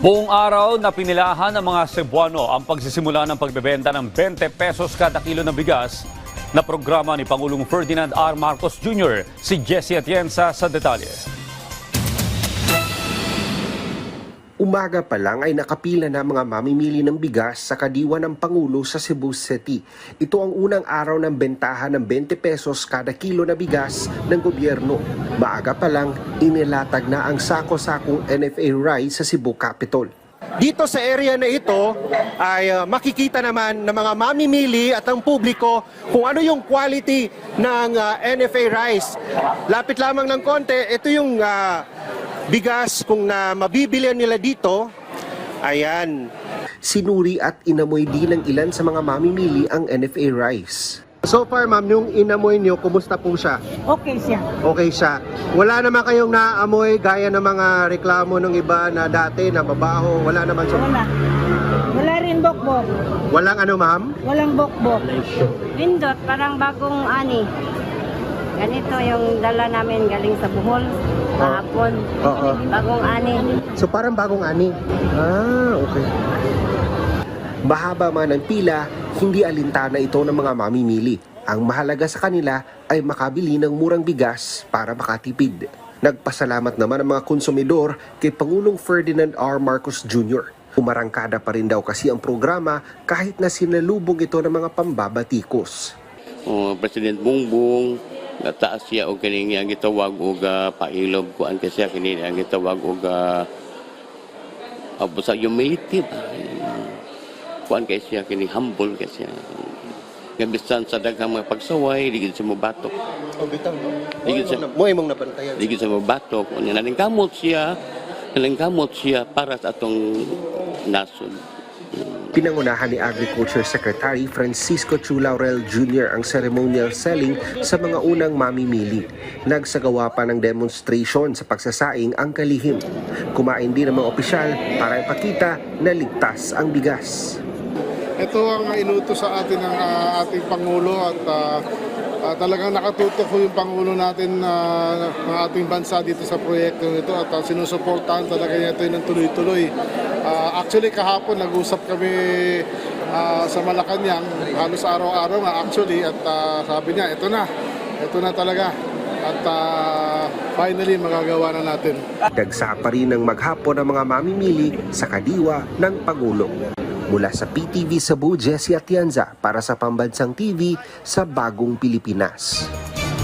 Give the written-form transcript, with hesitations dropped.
Buong araw na pinilahan ng mga Cebuano ang pagsisimula ng pagbebenta ng 20 pesos kada kilo ng bigas na programa ni Pangulong Ferdinand R. Marcos Jr. Si Jessie Atienza sa detalye. Umaga pa lang ay nakapila na mga mamimili ng bigas sa kadiwa ng Pangulo sa Cebu City. Ito ang unang araw ng bentahan ng 20 pesos kada kilo na bigas ng gobyerno. Maaga pa lang, inilatag na ang sako-sakong NFA rice sa Cebu Capitol. Dito sa area na ito ay makikita naman ng mga mamimili at ang publiko kung ano yung quality ng NFA rice. Lapit lamang ng konti, ito yung bigas kung na mabibilihan nila dito. Ayan. Sinuri at inamoy din ng ilan sa mga mamimili ang NFA rice. So far, ma'am, yung inamoy nyo, kumusta po siya? Okay siya. Okay siya. Wala naman kayong naamoy gaya ng mga reklamo ng iba na dati na mabaho. Wala naman siya. Wala. Wala rin bokbok. Walang ano, ma'am? Walang bokbok. Pindot, parang bagong ani. Ganito yung dala namin galing sa Bohol, kahapon. Oo. Bagong ani. So parang bagong ani. Ah, okay. Mahaba man ang pila, hindi alintana ito ng mga mamimili. Ang mahalaga sa kanila ay makabili ng murang bigas para makatipid. Nagpasalamat naman ang mga konsumidor kay Pangulong Ferdinand R. Marcos Jr. Umarangkada pa rin daw kasi ang programa kahit na sinalubog ito ng mga pambabatikos. President Bongbong nataas siya o kining ang gitawag og pailog kuan kasi siya kini ang gitawag og sa humility ba kuan kay siya kini humble kay siya gabisan sa daghang mga pagsaway digid sa mobatok digid sa mo imong nabantayan digid sa mobatok unya nalingkamot siya para sa atong nasod. Pinangunahan ni Agriculture Secretary Francisco Chu Laurel Jr. ang ceremonial selling sa mga unang mamimili. Nagsagawa pa ng demonstration sa pagsasaing ang kalihim. Kumain din ang mga opisyal para ipakita na ligtas ang bigas. Ito ang inutos sa atin ng ating Pangulo at talagang nakatutok ko yung Pangulo natin ng ating bansa dito sa proyekto nito at sinusuportahan talaga niya ito ng tuloy-tuloy. Actually kahapon nag-usap kami sa Malacanang halos araw-araw nga actually at sabi niya ito na talaga at finally magagawa na natin. Dagsa pa rin ng maghapon ang mga mamimili sa kadiwa ng Pangulo. Mula sa PTV Cebu, Jessie Atienza para sa Pambansang TV sa Bagong Pilipinas.